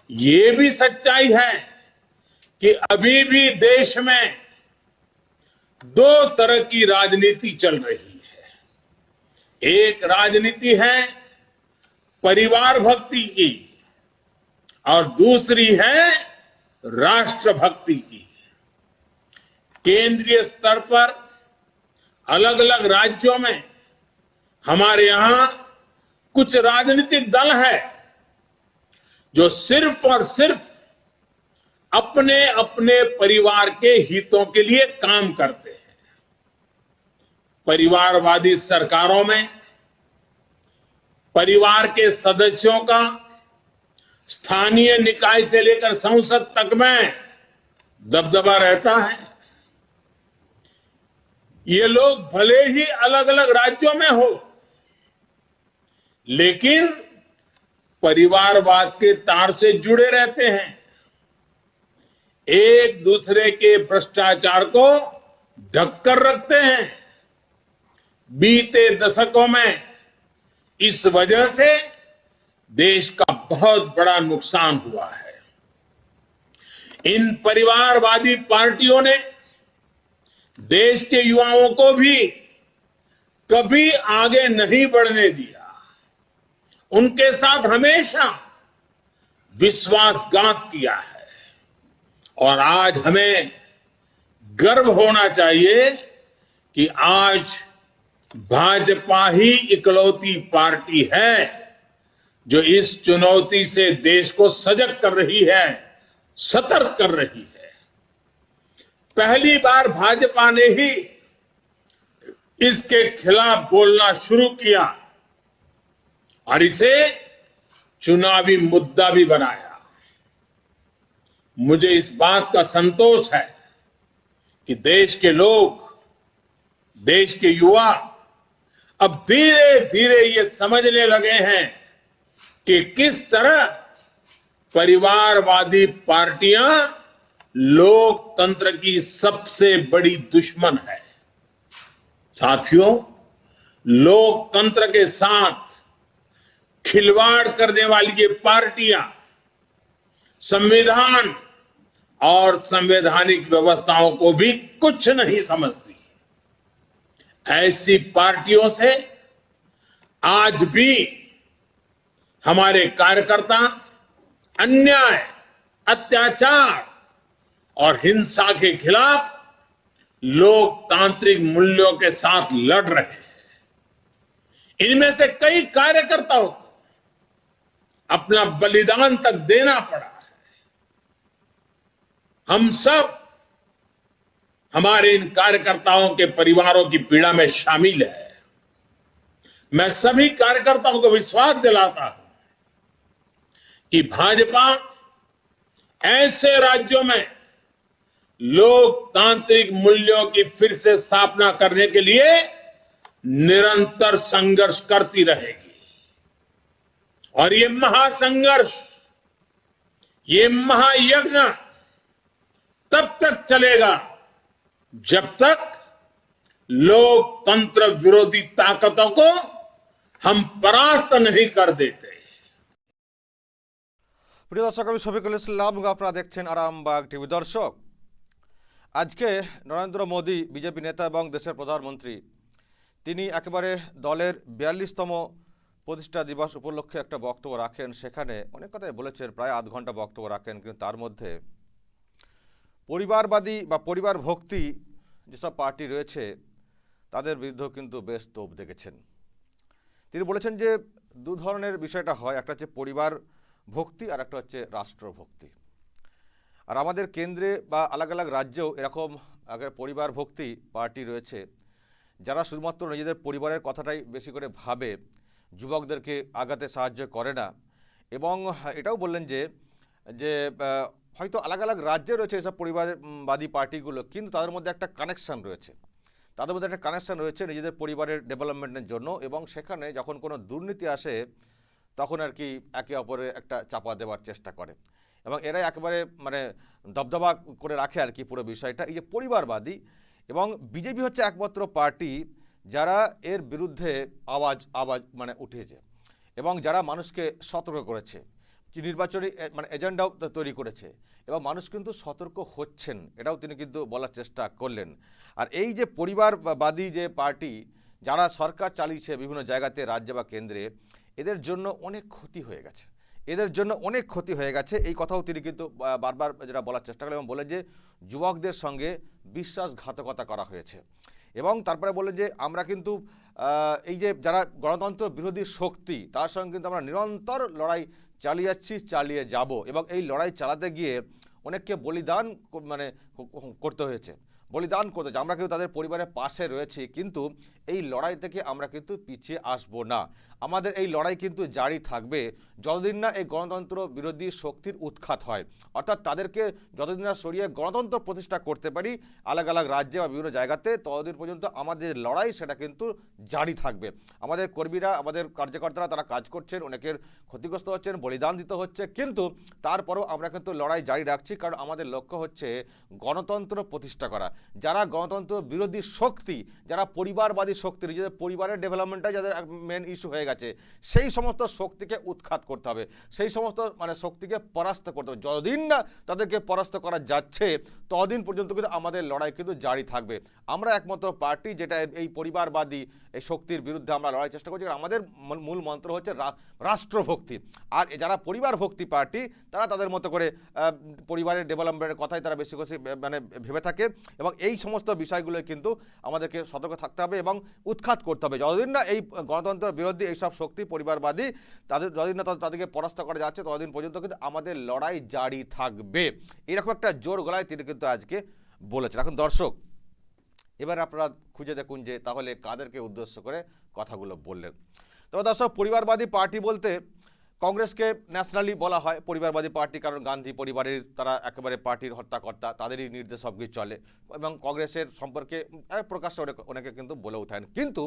ये भी सच्चाई है कि अभी भी देश में दो तरह की राजनीति चल रही है। एक राजनीति है परिवार भक्ति की और दूसरी है राष्ट्र भक्ति की। केंद्रीय स्तर पर अलग अलग राज्यों में हमारे यहां कुछ राजनीतिक दल है जो सिर्फ और सिर्फ अपने अपने परिवार के हितों के लिए काम करते हैं। परिवारवादी सरकारों में परिवार के सदस्यों का स्थानीय निकाय से लेकर संसद तक में दबदबा रहता है। ये लोग भले ही अलग अलग राज्यों में हो, लेकिन परिवारवाद के तार से जुड़े रहते हैं। एक दूसरे के भ्रष्टाचार को ढककर रखते हैं। बीते दशकों में इस वजह से देश का बहुत बड़ा नुकसान हुआ है। इन परिवारवादी पार्टियों ने देश के युवाओं को भी कभी आगे नहीं बढ़ने दिया। उनके साथ हमेशा विश्वासघात किया है और आज हमें गर्व होना चाहिए कि आज भाजपा ही इकलौती पार्टी है जो इस चुनौती से देश को सजग कर रही है, सतर्क कर रही है। पहली बार भाजपा ने ही इसके खिलाफ बोलना शुरू किया और इसे चुनावी मुद्दा भी बनाया। मुझे इस बात का संतोष है कि देश के लोग, देश के युवा अब धीरे धीरे ये समझने लगे हैं कि किस तरह परिवारवादी पार्टियां लोकतंत्र की सबसे बड़ी दुश्मन है। साथियों, लोकतंत्र के साथ खिलवाड़ करने वाली ये पार्टियां संविधान और संवैधानिक व्यवस्थाओं को भी कुछ नहीं समझती। ऐसी पार्टियों से आज भी हमारे कार्यकर्ता अन्याय, अत्याचार और हिंसा के खिलाफ लोकतांत्रिक मूल्यों के साथ लड़ रहे हैं। इनमें से कई कार्यकर्ताओं को अपना बलिदान तक देना पड़ा है। हम सब हमारे इन कार्यकर्ताओं के परिवारों की पीड़ा में शामिल है। मैं सभी कार्यकर्ताओं को विश्वास दिलाता हूं कि भाजपा ऐसे राज्यों में लोकतांत्रिक मूल्यों की फिर से स्थापना करने के लिए निरंतर संघर्ष करती रहेगी। और ये महासंघर्ष, ये महायज्ञ तब तक चलेगा जब तक लोकतंत्र विरोधी ताकतों को हम परास्त नहीं कर देते। প্রিয় দর্শক, আমি শফিকুল ইসলাম, আপনারা দেখছেন আরামবাগ টিভি। দর্শক, আজকে নরেন্দ্র মোদী বিজেপি নেতা এবং দেশের প্রধানমন্ত্রী তিনি একেবারে দলের 42তম প্রতিষ্ঠা দিবস উপলক্ষে একটা বক্তব্য রাখেন। সেখানে অনেক কথাই বলেছেন, প্রায় আধ ঘন্টা বক্তব্য রাখেন, কিন্তু তার মধ্যে পরিবারবাদী বা পরিবার ভক্তি যেসব পার্টি রয়েছে তাদের বিরুদ্ধেও কিন্তু বেশ তোপ দেখেছেন। তিনি বলেছেন যে দু ধরনের বিষয়টা হয়, একটা হচ্ছে পরিবার ভক্তি আর একটা হচ্ছে রাষ্ট্রভক্তি। আর আমাদের কেন্দ্রে বা আলাদা আলাদা রাজ্যেও এরকম আগের পরিবার ভক্তি পার্টি রয়েছে যারা শুধুমাত্র নিজেদের পরিবারের কথাটাই বেশি করে ভাবে, যুবকদেরকে আগাতে সাহায্য করে না। এবং এটাও বললেন যে যে হয়তো আলাদা আলাদা রাজ্যে রয়েছে এসব পরিবারবাদী পার্টিগুলো, কিন্তু তাদের মধ্যে একটা কানেকশান রয়েছে, নিজেদের পরিবারের ডেভেলপমেন্টের জন্য। এবং সেখানে যখন কোনো দুর্নীতি আসে তখন আর কি একে অপরের একটা চাপা দেওয়ার চেষ্টা করে এবং এরাই একেবারে মানে দবদবা করে রাখে আর কি পুরো বিষয়টা। এই যে পরিবারবাদী, এবং বিজেপি হচ্ছে একমাত্র পার্টি যারা এর বিরুদ্ধে আওয়াজ মানে উঠেছে এবং যারা মানুষকে সতর্ক করেছে। নির্বাচনী মানে এজেন্ডাও তৈরি করেছে এবং মানুষ কিন্তু সতর্ক হচ্ছেন, এটাও তিনি কিন্তু বলার চেষ্টা করলেন। আর এই যে পরিবারবাদী যে পার্টি যারা সরকার চালিয়েছে বিভিন্ন জায়গাতে, রাজ্যে বা কেন্দ্রে, এদের জন্য অনেক ক্ষতি হয়ে গেছে, এদের জন্য অনেক ক্ষতি হয়ে গেছে, এই কথাও তিনি কিন্তু বারবার যেটা বলার চেষ্টা করেন এবং বলেন যে যুবকদের সঙ্গে বিশ্বাসঘাতকতা করা হয়েছে। এবং তারপরে বললেন যে আমরা কিন্তু এই যে যারা গণতন্ত্র বিরোধী শক্তি তার সঙ্গে কিন্তু আমরা নিরন্তর লড়াই চালিয়ে যাচ্ছি, চালিয়ে যাব, এবং এই লড়াই চালাতে গিয়ে অনেককে বলিদান মানে করতে হয়েছে, বলিদান করতে হয়েছে। আমরা কিন্তু তাদের পরিবারের পাশে রয়েছি, কিন্তু এই লড়াই থেকে আমরা কিন্তু পিছিয়ে আসব না। আমাদের এই লড়াই কিন্তু জারি থাকবে যতদিন না এই গণতন্ত্র বিরোধী শক্তির উৎখাত হয়, অর্থাৎ তাদেরকে যতদিন না সরিয়ে গণতন্ত্র প্রতিষ্ঠা করতে পারি আলাগ আলাগ রাজ্যে বা বিভিন্ন জায়গাতে, ততদিন পর্যন্ত আমাদের লড়াই সেটা কিন্তু জারি থাকবে। আমাদের কর্মীরা, আমাদের কার্যকর্তারা তারা কাজ করছেন, অনেকের ক্ষতিগ্রস্ত হচ্ছেন, বলিদান দিতে হচ্ছে, কিন্তু তারপরেও আমরা কিন্তু লড়াই জারি রাখছি, কারণ আমাদের লক্ষ্য হচ্ছে গণতন্ত্র প্রতিষ্ঠা করা। যারা গণতন্ত্র বিরোধী শক্তি, যারা পরিবারবাদী শক্তি, নিজেদের পরিবারের ডেভেলপমেন্টটাই যাদের মেন ইস্যু হয়ে গেছে, সেই সমস্ত শক্তিকে উৎখাত করতে হবে, সেই সমস্ত মানে শক্তিকে পরাস্ত করতে হবে। যতদিন না তাদেরকে পরাস্ত করা যাচ্ছে ততদিন পর্যন্ত কিন্তু আমাদের লড়াই কিন্তু জারি থাকবে। আমরা একমাত্র পার্টি যেটা এই পরিবারবাদী এই শক্তির বিরুদ্ধে আমরা লড়াই চেষ্টা করছি, কারণ আমাদের মূল মন্ত্র হচ্ছে রাষ্ট্রভক্তি। আর যারা পরিবার ভক্তি পার্টি তারা তাদের মতো করে পরিবারের ডেভেলপমেন্টের কথাই তারা বেশি বেশি মানে ভেবে থাকে, এবং এই সমস্ত বিষয়গুলো কিন্তু আমাদেরকে সতর্ক থাকতে হবে এবং উৎখাত করতে হবে। যতদিন না এই গণতন্ত্র বিরোধী এইসব শক্তি পরিবারবাদী তাদের যতদিন না তাদেরকে পরাস্ত করা যাচ্ছে ততদিন পর্যন্ত কিন্তু আমাদের লড়াই জারি থাকবে, এরকম একটা জোর গলায় তিনি কিন্তু আজকে বলেছেন। এখন দর্শক, এবার আপনারা খুঁজে দেখুন যে তাহলে কাদেরকে উদ্দেশ্য করে কথাগুলো বললেন। তবে দর্শক, পরিবারবাদী পার্টি বলতে কংগ্রেসকে ন্যাশনালি বলা হয় পরিবারবাদী পার্টি, কারণ গান্ধী পরিবারের তারা একেবারে পার্টির হর্তাকর্তা, তাদেরই নির্দেশ সব কিছু চলে, এবং কংগ্রেসের সম্পর্কে প্রকাশ্যে অনেকে কিন্তু বলে ওঠেন। কিন্তু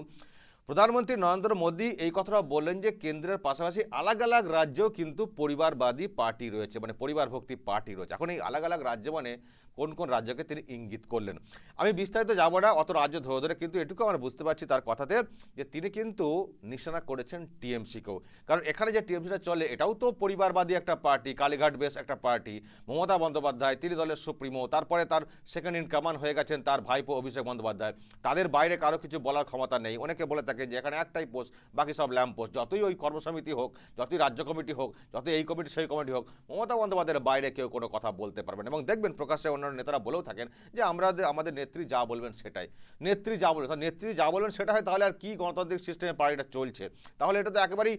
প্রধানমন্ত্রী নরেন্দ্র মোদী এই কথাটা বললেন যে কেন্দ্রের পাশাপাশি আলাগ আলাগ রাজ্যেও কিন্তু পরিবারবাদী পার্টি রয়েছে, মানে পরিবার ভক্তি পার্টি রয়েছে। এখন এই আলাগ আলাগ রাজ্য মানে কোন কোন রাজ্যকে তিনি ইঙ্গিত করলেন, আমি বিস্তারিত যাব না অত রাজ্য ধরে ধরে, কিন্তু এটুকু আমরা বুঝতে পারছি তার কথাতে যে তিনি কিন্তু নিশানা করেছেন টিএমসিকেও, কারণ এখানে যে টিএমসিটা চলে এটাও তো পরিবারবাদী একটা পার্টি, কালীঘাট বেস একটা পার্টি। মমতা বন্দ্যোপাধ্যায় তিনি দলের সুপ্রিমো, তারপরে তার সেকেন্ড ইন কমান্ড হয়ে গেছেন তার ভাইপো অভিষেক বন্দ্যোপাধ্যায়, তাদের বাইরে কারো কিছু বলার ক্ষমতা নেই। অনেকে বলে থাকে যে এখানে একটাই পোস্ট, বাকি সব ল্যাম্প পোস্ট, যতই ওই কর্মসমিতি হোক, যতই রাজ্য কমিটি হোক, যতই এই কমিটি সেই কমিটি হোক, মমতা বন্দ্যোপাধ্যায়ের বাইরে কেউ কোনো কথা বলতে পারবেন। এবং দেখবেন প্রকাশ্যে অন্যান্য নেতারা বলেও থাকেন যে আমরা আমাদের নেত্রী যা বলবেন সেটাই, নেত্রী যা বলবেন, নেত্রী যা বলবেন সেটা হয়, তাহলে আর কি গণতান্ত্রিক সিস্টেমে পার্টিটা চলছে? তাহলে এটা তো একেবারেই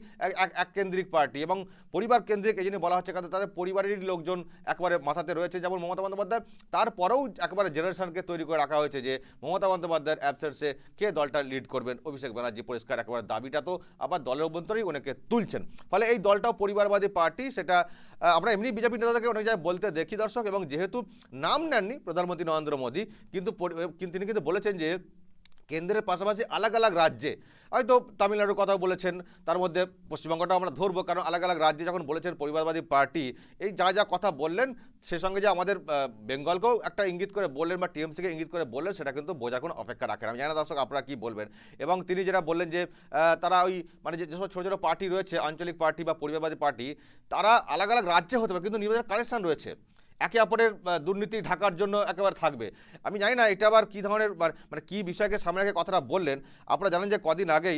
এক কেন্দ্রিক পার্টি এবং পরিবার কেন্দ্রিক, এই জন্য বলা হচ্ছে কারণ তাদের পরিবারেরই লোকজন একেবারে মাথাতে রয়েছে, যেমন মমতা বন্দ্যোপাধ্যায়। তারপরেও একেবারে জেনারেশনকে তৈরি করে রাখা হয়েছে যে মমতা বন্দ্যোপাধ্যায়ের অ্যাবসেন্সে কে দলটা লিড করবেন, অভিষেক ব্যানার্জি পরিষ্কার একেবারে দাবিটা তো আবার দলের অভ্যন্তরেই অনেকে তুলছেন। ফলে এই দলটাও পরিবারবাদী পার্টি, সেটা আমরা এমনি বিজেপি নেতাদেরকে অনেক জায়গায় বলতে দেখি দর্শক। এবং যেহেতু নাম নেননি প্রধানমন্ত্রী নরেন্দ্র মোদী, কিন্তু তিনি কিন্তু বলেছেন যে কেন্দ্রের পাশাপাশি আলাগ আলাগ রাজ্যে, হয়তো তামিলনাড়ুর কথা বলেছেন, তার মধ্যে পশ্চিমবঙ্গটা আমরা ধরবো, কারণ আলাগ আলাগ রাজ্যে যখন বলেছেন পরিবারবাদী পার্টি, এই যা যা কথা বললেন সে সঙ্গে যে আমাদের বেঙ্গলকেও একটা ইঙ্গিত করে বললেন বা টিএমসিকে ইঙ্গিত করে বললেন, সেটা কিন্তু বোঝার কোনো অপেক্ষা রাখেন। আমি জানি না দর্শক আপনারা কী বলবেন। এবং তিনি যেটা বললেন যে তারা ওই মানে যেসব ছোটো ছোটো পার্টি রয়েছে, আঞ্চলিক পার্টি বা পরিবারবাদী পার্টি, তারা আলাগ আলাগ রাজ্যে হতে পারে কিন্তু নির্বাচনের কানেকশন রয়েছে, একে অপরের দুর্নীতি ঢাকার জন্য একেবারে থাকবে। আমি জানি না এটা আবার কী ধরনের মানে কী বিষয়কে সামনে রেখে কথাটা বললেন। আপনারা জানেন যে কদিন আগেই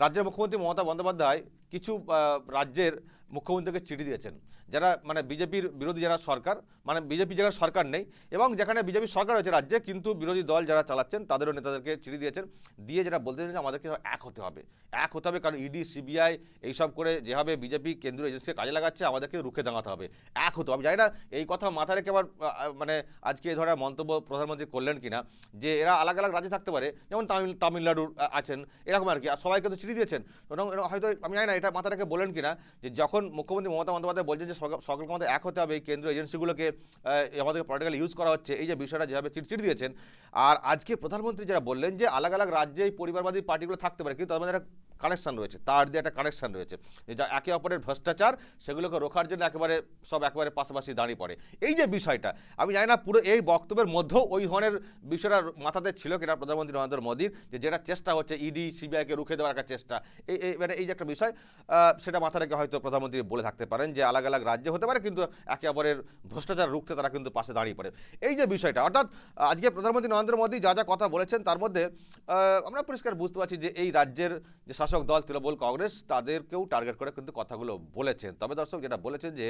রাজ্যের মুখ্যমন্ত্রী মমতা বন্দ্যোপাধ্যায় কিছু রাজ্যের মুখ্যমন্ত্রীকে চিঠি দিয়েছেন, যারা মানে বিজেপির বিরোধী যারা সরকার, মানে বিজেপি যেখানে সরকার নেই এবং যেখানে বিজেপি সরকার রয়েছে রাজ্যে, কিন্তু বিরোধী দল যারা চালাচ্ছেন তাদেরও নেতাদেরকে চিঠি দিয়েছেন, দিয়ে যেটা বলতে চাইছেন আমাদেরকে এক হতে হবে, এক হতে হবে, কারণ ইডি সিবিআই এইসব করে যেভাবে বিজেপি কেন্দ্রীয় এজেন্সিকে কাজে লাগাচ্ছে আমাদেরকে রুখে দাঁড়াতে হবে, এক হতে হবে। আমি জানি না এই কথা মাথায় রেখে আবার মানে আজকে এই ধরনের মন্তব্য প্রধানমন্ত্রী করলেন কিনা, যে এরা আলাগ আলাগ রাজ্যে থাকতে পারে, যেমন তামিলনাড়ুর আছেন এরকম আর কি, আর সবাইকে তো চিঠি দিয়েছেন। এবং হয়তো আমি জানি না এটা মাথা রেখে বলেন কিনা, যে যখন মুখ্যমন্ত্রী মমতা বন্দ্যোপাধ্যায় বলছেন যে সকলকে আমাদের এক হতে হবে, এই কেন্দ্রীয় এজেন্সিগুলোকে আমাদের পলিটিক্যাল ইউজ করা হচ্ছে, এই যে বিষয়টা যেভাবে চিঠি দিয়েছেন, আর আজকে প্রধানমন্ত্রী যারা বললেন যে আলাগ আলাগ রাজ্যে এই পরিবারবাদী পার্টিগুলো থাকতে পারে, কিন্তু তার মধ্যে একটা কানেকশন রয়েছে, তার দিয়ে একটা কানেকশন রয়েছে, যা একে অপরের ভ্রষ্টাচার সেগুলোকে রোখার জন্য একেবারে পাশাপাশি দাঁড়িয়ে পড়ে। এই যে বিষয়টা, আমি জানি না পুরো এই বক্তব্যের মধ্যেও ওই ধরনের বিষয়টা মাথাতে ছিল কিনা প্রধানমন্ত্রী নরেন্দ্র মোদীর, যেটা চেষ্টা হচ্ছে ইডি সিবিআইকে রুখে দেওয়ার একটা চেষ্টা, মানে এই যে একটা বিষয়, সেটা মাথা রেখে হয়তো প্রধানমন্ত্রী বলে থাকতে পারেন যে আলাদা আলাদা রাজ্যে হতে পারে, কিন্তু একে অপরের ভ্রষ্টাচার রুখতে তারা কিন্তু পাশে দাঁড়িয়ে পড়ে। এই যে বিষয়টা, অর্থাৎ আজকে প্রধানমন্ত্রী নরেন্দ্র মোদী যা যা কথা বলেছেন তার মধ্যে আমরা পরিষ্কার বুঝতে পারছি যে এই রাজ্যের যে শাসক দল তৃণমূল কংগ্রেস তাদেরকেও টার্গেট করে কিন্তু কথাগুলো বলেছেন। তবে দর্শক যেটা বলেছেন যে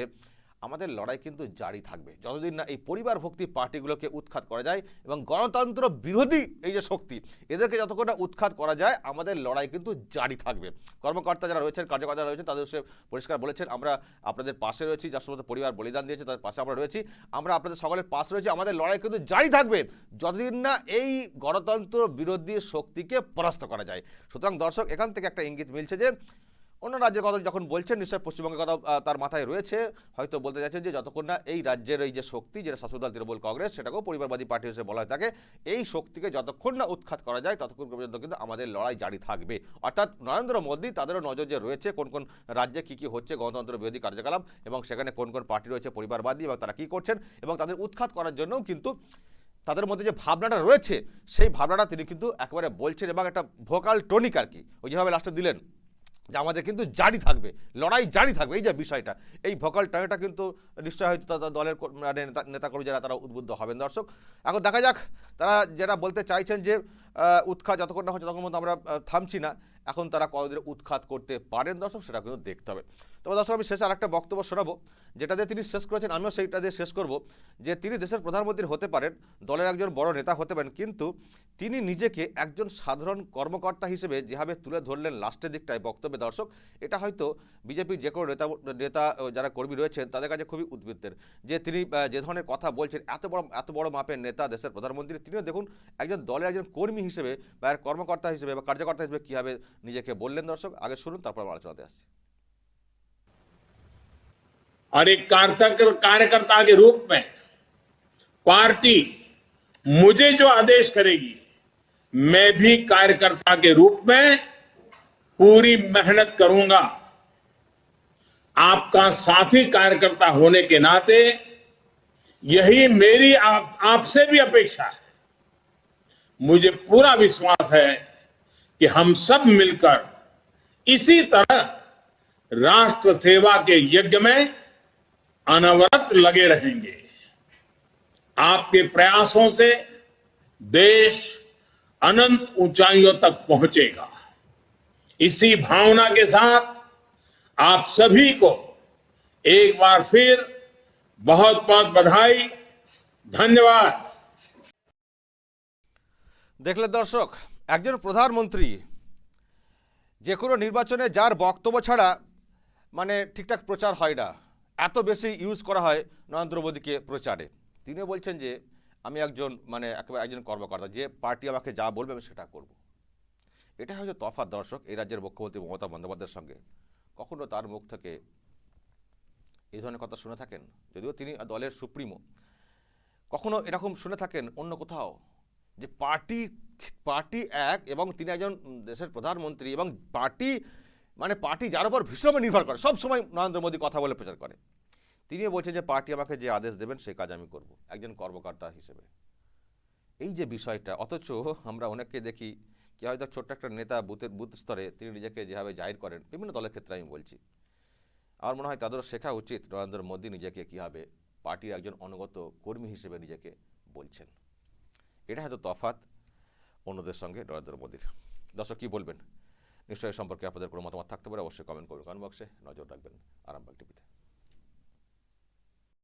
আমাদের লড়াই কিন্তু জারি থাকবে যতদিন না এই পরিবার ভক্তি পার্টিগুলোকে উৎখাত করা যায় এবং গণতন্ত্র বিরোধী এই যে শক্তি এদেরকে যতক্ষণ না উৎখাত করা যায় আমাদের লড়াই কিন্তু জারি থাকবে। কর্মকর্তা যারা রয়েছেন, কার্যকর্তা রয়েছেন, তাদের সে পরিষ্কার বলেছেন আমরা আপনাদের পাশে রয়েছি, যার সমস্ত পরিবার বলিদান দিয়েছে তাদের পাশে আমরা রয়েছি, আমরা আপনাদের সকলের পাশে রয়েছি, আমাদের লড়াই কিন্তু জারি থাকবে যতদিন না এই গণতন্ত্র বিরোধী শক্তিকে পরাস্ত করা যায়। সুতরাং দর্শক এখান থেকে একটা ইঙ্গিত মিলছে যে অন্য রাজ্যের কথা যখন বলছেন নিশ্চয়ই পশ্চিমবঙ্গের কথা তার মাথায় রয়েছে, হয়তো বলতে চাইছেন যে যতক্ষণ না এই রাজ্যের এই যে শক্তি যেটা শাসক দল তৃণমূল কংগ্রেস সেটাকেও পরিবারবাদী পার্টি হিসেবে বলা হয়ে থাকে, এই শক্তিকে যতক্ষণ না উৎখাত করা যায় ততক্ষণ পর্যন্ত কিন্তু আমাদের লড়াই জারি থাকবে। অর্থাৎ নরেন্দ্র মোদী তাদেরও নজর যে রয়েছে কোন কোন রাজ্যে কী কী হচ্ছে গণতন্ত্র বিরোধী কার্যকলাপ এবং সেখানে কোন কোন পার্টি রয়েছে পরিবারবাদী এবং তারা কী করছেন এবং তাদের উৎখাত করার জন্যও কিন্তু তাদের মধ্যে যে ভাবনাটা রয়েছে সেই ভাবনাটা তিনি কিন্তু একেবারে বলছেন এবং একটা ভোকাল টনিক আর কি ওই যেভাবে লাস্টে দিলেন যে আমাদের কিন্তু জারি থাকবে, লড়াই জারি থাকবে, এই যে বিষয়টা এই ভোকাল টনিকটা কিন্তু নিশ্চয়ই হয়তো তাদের দলের নেতাকর্মী যারা তারা উদ্বুদ্ধ হবেন। দর্শক এখন দেখা যাক তারা যেটা বলতে চাইছেন যে উৎখাত যতক্ষণ না হচ্ছে ততক্ষণ মতো আমরা থামছি না, এখন তারা কতদিন উৎখাত করতে পারেন দর্শক সেটা কিন্তু দেখতে হবে। তবে দর্শক আমি শেষে আরেকটা বক্তব্য শোনাবো যেটা দিয়ে তিনি শেষ করেছেন, আমিও সেইটা দিয়ে শেষ করব যে তিনি দেশের প্রধানমন্ত্রী হতে পারেন, দলের একজন বড় নেতা হতে পারেন, কিন্তু তিনি নিজেকে একজন সাধারণ কর্মকর্তা হিসেবে যেভাবে তুলে ধরলেন লাস্টের দিকটায় বক্তব্যে দর্শক, এটা হয়তো বিজেপির যে কোনো নেতা যারা কর্মী রয়েছেন তাদের কাছে খুবই উদ্বৃত্তের যে তিনি যে ধরনের কথা বলছেন, এত বড় মাপের নেতা দেশের প্রধানমন্ত্রী, তিনিও দেখুন একজন দলের একজন কর্মী হিসেবে বা কর্মকর্তা হিসেবে বা কার্যকর্তা হিসেবে কীভাবে নিজেকে বললেন। দর্শক আগে শুনুন তারপর আমরা আলোচনাতে আসছি। और एक कार्यकर्ता के रूप में पार्टी मुझे जो आदेश करेगी मैं भी कार्यकर्ता के रूप में पूरी मेहनत करूंगा। आपका साथी कार्यकर्ता होने के नाते यही मेरी आपसे भी अपेक्षा है। मुझे पूरा विश्वास है कि हम सब मिलकर इसी तरह राष्ट्र सेवा के यज्ञ में अनवरत लगे रहेंगे। आपके प्रयासों से देश अनंत ऊंचाइयों तक पहुंचेगा। इसी भावना के साथ आप सभी को एक बार फिर बहुत बहुत बधाई, धन्यवाद। দেখলেন দর্শক একজন প্রধানমন্ত্রী যে কোনো নির্বাচনে যার বক্তব্য ছাড়া মানে ঠিকঠাক প্রচার হয় না, এত বেশি ইউজ করা হয় নরেন্দ্র মোদীকে প্রচারে, তিনিও বলছেন যে আমি একজন একেবারে একজন কর্মকর্তা, যে পার্টি আমাকে যা বলবে আমি সেটা করব। এটা হয়তো তফাৎ দর্শক এই রাজ্যের মুখ্যমন্ত্রী মমতা বন্দ্যোপাধ্যায়ের সঙ্গে, কখনো তার মুখ থেকে এই ধরনের কথা শুনে থাকেন, যদিও তিনি দলের সুপ্রিমো, কখনো এরকম শুনে থাকেন অন্য কোথাও যে পার্টি এক এবং তিনি একজন দেশের প্রধানমন্ত্রী এবং পার্টি যার উপর ভীষণভাবে নির্ভর করে, সব সময় নরেন্দ্র মোদী কথা বলে প্রচার করে, তিনিও বলছেন যে পার্টি আমাকে যে আদেশ দেবেন সেই কাজ আমি করব একজন কর্মকর্তা হিসেবে। এই যে বিষয়টা, অথচ আমরা অনেককে দেখি কি হয়তো ছোট্ট একটা নেতা বুথ স্তরে তিনি নিজেকে যেভাবে জাহির করেন বিভিন্ন দলের ক্ষেত্রে আমি বলছি, আমার মনে হয় তাদেরও শেখা উচিত নরেন্দ্র মোদী নিজেকে কীভাবে পার্টির একজন অনুগত কর্মী হিসেবে নিজেকে বলছেন। এটা হয়তো তফাৎ অন্যদের সঙ্গে নরেন্দ্র মোদীর। দর্শক কী বলবেন নিশ্চয়ই সম্পর্কে আপনাদের কোনো মতামত থাকতে পারে, অবশ্যই কমেন্ট করবেন, কমেন্ট বক্সে নজর রাখবেন আরামবাগ টিভিতে।